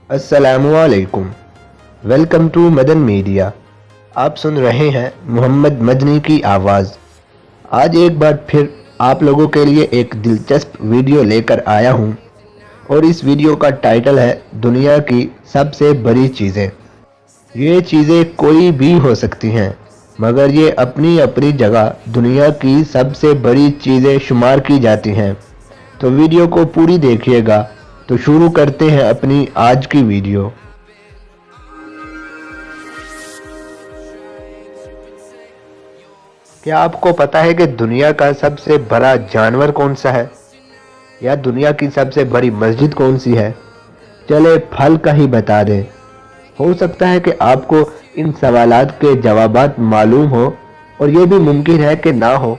अस्सलामुअलैकुम। Welcome to Madan media. आप सुन रहे हैं मोहम्मद मदनी की आवाज़। आज एक बार फिर आप लोगों के लिए एक दिलचस्प वीडियो लेकर आया हूं और इस वीडियो का टाइटल है दुनिया की सबसे बड़ी चीज़ें। ये चीज़ें कोई भी हो सकती हैं, मगर ये अपनी अपनी जगह दुनिया की सबसे बड़ी चीज़ें शुमार की जाती हैं। तो वीडियो को पूरी देखिएगा। तो शुरू करते हैं अपनी आज की वीडियो। क्या आपको पता है कि दुनिया का सबसे बड़ा जानवर कौन सा है, या दुनिया की सबसे बड़ी मस्जिद कौन सी है? चले फल का ही बता दें। हो सकता है कि आपको इन सवालात के जवाबात मालूम हो और ये भी मुमकिन है कि ना हो,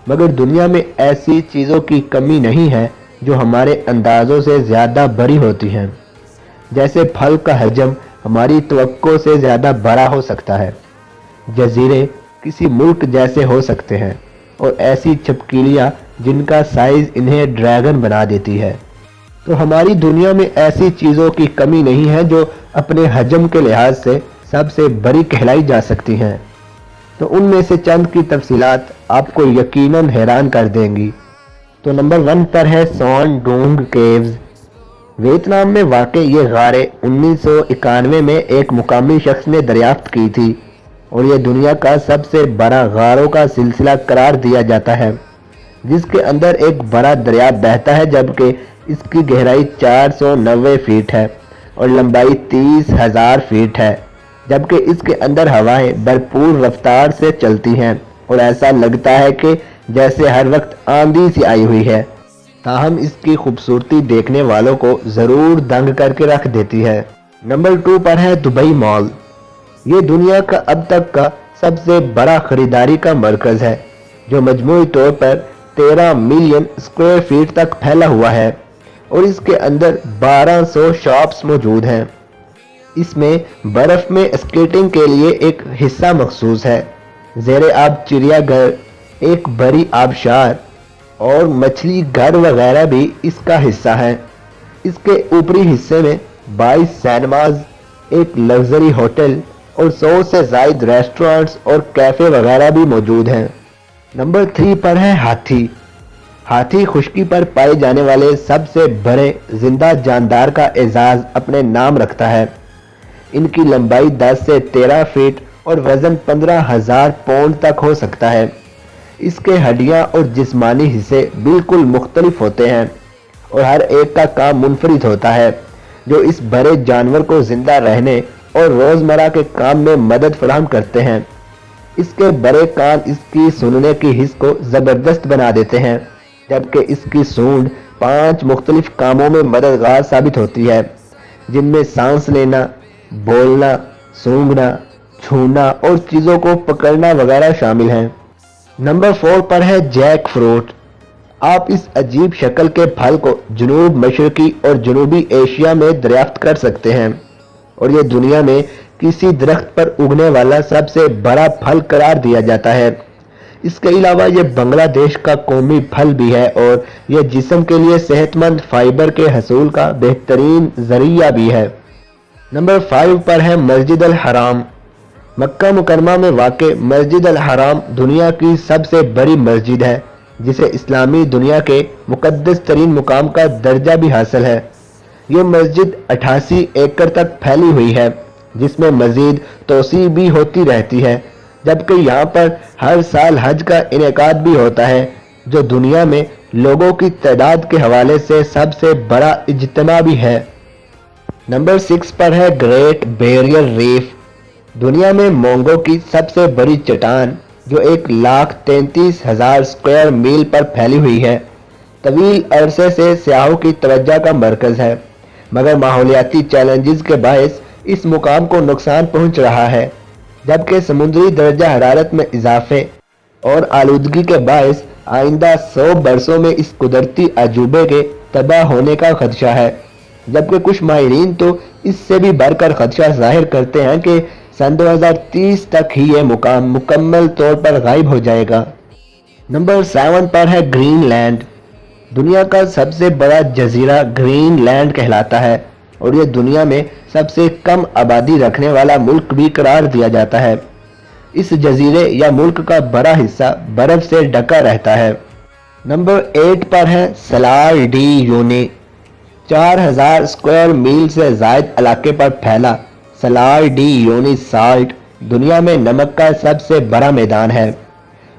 मगर दुनिया में ऐसी चीज़ों की कमी नहीं है जो हमारे अंदाज़ों से ज़्यादा बड़ी होती हैं। जैसे फल का हजम हमारी तवक्को से ज़्यादा बड़ा हो सकता है, जजीरे किसी मुल्क जैसे हो सकते हैं, और ऐसी छिपकलियाँ जिनका साइज़ इन्हें ड्रैगन बना देती है। तो हमारी दुनिया में ऐसी चीज़ों की कमी नहीं है जो अपने हजम के लिहाज से सबसे बड़ी कहलाई जा सकती हैं। तो उनमें से चंद की तफसीलात आपको यकीनन हैरान कर देंगी। तो नंबर 1 पर है सॉन डोंग केव्स। वियतनाम में वाक़ ये गारें 1991 में एक मुकामी शख्स ने दरियाफ्त की थी और ये दुनिया का सबसे बड़ा गारों का सिलसिला करार दिया जाता है, जिसके अंदर एक बड़ा दरिया बहता है, जबकि इसकी गहराई 490 फीट है और लंबाई 30,000 फीट है, जबकि इसके अंदर हवाएं भरपूर रफ्तार से चलती हैं और ऐसा लगता है कि जैसे हर वक्त आंधी सी आई हुई है। ताहम इसकी खूबसूरती देखने वालों को ज़रूर दंग करके रख देती है। नंबर 2 पर है दुबई मॉल। ये दुनिया का अब तक का सबसे बड़ा खरीदारी का मरकज़ है, जो मजमूई तौर पर 13 मिलियन स्क्वायर फीट तक फैला हुआ है और इसके अंदर 1200 शॉप्स मौजूद हैं। इसमें बर्फ़ में स्केटिंग के लिए एक हिस्सा मखसूस है, ज़ेरे आब चिड़ियाघर, एक बड़ी आबशार और मछली घर वगैरह भी इसका हिस्सा है। इसके ऊपरी हिस्से में 22 सिनेमाज, एक लग्जरी होटल और 100 से ज़ायद रेस्टोरेंट्स और कैफ़े वगैरह भी मौजूद हैं। नंबर 3 पर है हाथी। हाथी खुश्की पर पाए जाने वाले सबसे बड़े जिंदा जानदार का एजाज़ अपने नाम रखता है। इनकी लंबाई 10 से 13 फीट और वज़न 15,000 पाउंड तक हो सकता है। इसके हड्डियां और जिस्मानी हिस्से बिल्कुल मुख्तलिफ होते हैं और हर एक का काम मुनफरिद होता है, जो इस बड़े जानवर को जिंदा रहने और रोज़मर्रा के काम में मदद फराहम करते हैं। इसके बड़े कान इसकी सुनने की हिस्स को ज़बरदस्त बना देते हैं, जबकि इसकी सूंड 5 मुख्तलिफ कामों में मददगार साबित होती है, जिनमें सांस लेना, बोलना, सूंघना, छूना और चीज़ों को पकड़ना वगैरह शामिल हैं। नंबर 4 पर है जैक फ्रूट। आप इस अजीब शक्ल के फल को जनूब मशरकी और जनूबी एशिया में दरियाफ्त कर सकते हैं और ये दुनिया में किसी दरख्त पर उगने वाला सबसे बड़ा फल करार दिया जाता है। इसके अलावा ये बांग्लादेश का कौमी फल भी है और यह जिस्म के लिए सेहतमंद फाइबर के हसूल का बेहतरीन जरिया भी है। नंबर 5 पर है मस्जिद अल हराम। मक्का मुकरमा में वाक़े मस्जिद अल हराम दुनिया की सबसे बड़ी मस्जिद है, जिसे इस्लामी दुनिया के मुक़द्दस तरीन मुकाम का दर्जा भी हासिल है। ये मस्जिद 88 एकड़ तक फैली हुई है, जिसमें मज़ीद तोसी भी होती रहती है, जबकि यहाँ पर हर साल हज का इनेकाद भी होता है, जो दुनिया में लोगों की तादाद के हवाले से सबसे बड़ा इज्तिमा भी है। नंबर 6 पर है ग्रेट बैरियर रीफ। दुनिया में मोंगो की सबसे बड़ी चट्टान, जो 1,33,000 स्क्वायर मील पर फैली हुई है, तवील अरसे से सयाहों की तवज्जो का मरकज़ है, मगर माहौलियाती चैलेंजेस के बायस इस मुकाम को नुकसान पहुंच रहा है, जबकि समुद्री दर्जा हरारत में इजाफे और आलूदगी के बायस आइंदा 100 बरसों में इस कुदरती अजूबे के तबाह होने का खदशा है। जबकि कुछ माहिरीन तो इससे भी बढ़कर खदशा जाहिर करते हैं कि सन 2030 तक ही ये मुकाम मुकम्मल तौर पर गायब हो जाएगा। नंबर 7 पर है ग्रीनलैंड। दुनिया का सबसे बड़ा जजीरा ग्रीनलैंड कहलाता है اور یہ دنیا میں سب سے کم آبادی رکھنے والا ملک بھی قرار دیا جاتا ہے۔ اس جزیرے یا ملک کا بڑا حصہ برف سے ڈھکا رہتا ہے۔ نمبر 8 پر ہے سالار ڈی یونی۔ 4000 اسکوائر میل سے زائد علاقے پر پھیلا سالار ڈی یونی سالٹ دنیا میں نمک کا سب سے بڑا میدان ہے۔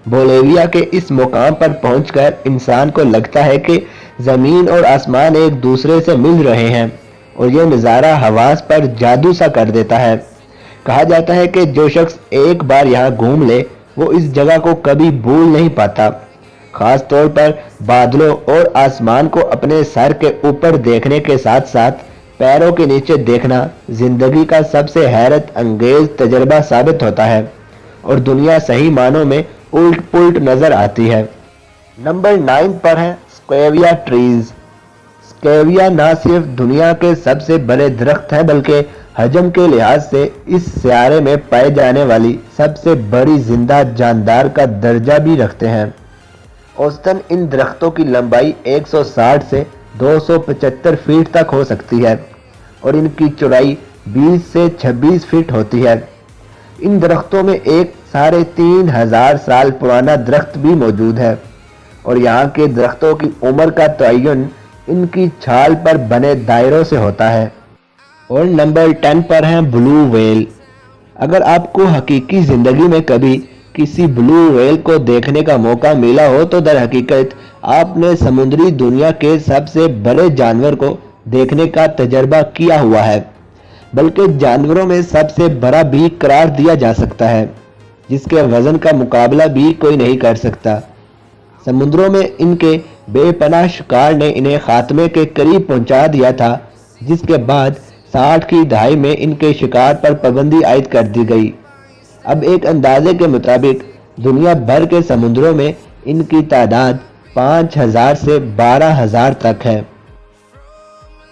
بولیویا کے اس مقام پر پہنچ کر انسان کو لگتا ہے کہ زمین اور آسمان ایک دوسرے سے مل رہے ہیں، اور یہ نظارہ حواس پر جادو سا کر دیتا ہے۔ کہا جاتا ہے کہ جو شخص ایک بار یہاں گھوم لے وہ اس جگہ کو کبھی بھول نہیں پاتا۔ خاص طور پر بادلوں اور آسمان کو اپنے سر کے اوپر دیکھنے کے ساتھ ساتھ پیروں کے نیچے دیکھنا زندگی کا سب سے حیرت انگیز تجربہ ثابت ہوتا ہے، اور دنیا صحیح معنوں میں الٹ پلٹ نظر آتی ہے۔ نمبر 9 پر ہے سکویویا ٹریز۔ سکویویا نہ صرف دنیا کے سب سے بڑے درخت ہیں بلکہ حجم کے لحاظ سے اس سیارے میں پائے جانے والی سب سے بڑی زندہ جاندار کا درجہ بھی رکھتے ہیں۔ اوسطاً ان درختوں کی لمبائی 160 سے 275 فٹ تک ہو سکتی ہے، اور ان کی چوڑائی 20 سے 26 فٹ ہوتی ہے۔ ان درختوں میں ایک 3500 سال پرانا درخت بھی موجود ہے، اور یہاں کے درختوں کی عمر کا تعین ان کی چھال پر بنے دائروں سے ہوتا ہے۔ اور نمبر 10 پر ہیں بلو ویل۔ اگر آپ کو حقیقی زندگی میں کبھی کسی بلو ویل کو دیکھنے کا موقع ملا ہو تو در حقیقت آپ نے سمندری دنیا کے سب سے بڑے جانور کو دیکھنے کا تجربہ کیا ہوا ہے، بلکہ جانوروں میں سب سے بڑا بھی قرار دیا جا سکتا ہے، جس کے وزن کا مقابلہ بھی کوئی نہیں کر سکتا۔ سمندروں میں ان کے بے پناہ شکار نے انہیں خاتمے کے قریب پہنچا دیا تھا، جس کے بعد 60 کی دہائی میں ان کے شکار پر پابندی عائد کر دی گئی۔ اب ایک اندازے کے مطابق دنیا بھر کے سمندروں میں ان کی تعداد 5000 سے 12000 تک ہے۔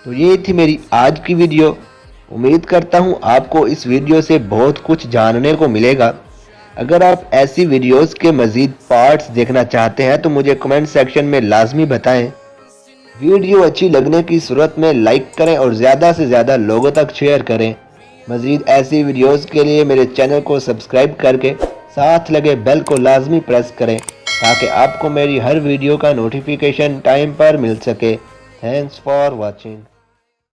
تو یہ تھی میری آج کی ویڈیو۔ امید کرتا ہوں آپ کو اس ویڈیو سے بہت کچھ جاننے کو ملے گا۔ اگر آپ ایسی ویڈیوز کے مزید پارٹس دیکھنا چاہتے ہیں تو مجھے کمنٹ سیکشن میں لازمی بتائیں۔ ویڈیو اچھی لگنے کی صورت میں لائک کریں اور زیادہ سے زیادہ لوگوں تک شیئر کریں۔ مزید ایسی ویڈیوز کے لیے میرے چینل کو سبسکرائب کر کے ساتھ لگے بیل کو لازمی پریس کریں تاکہ آپ کو میری ہر ویڈیو کا نوٹیفیکیشن ٹائم پر مل سکے۔ Thanks for watching.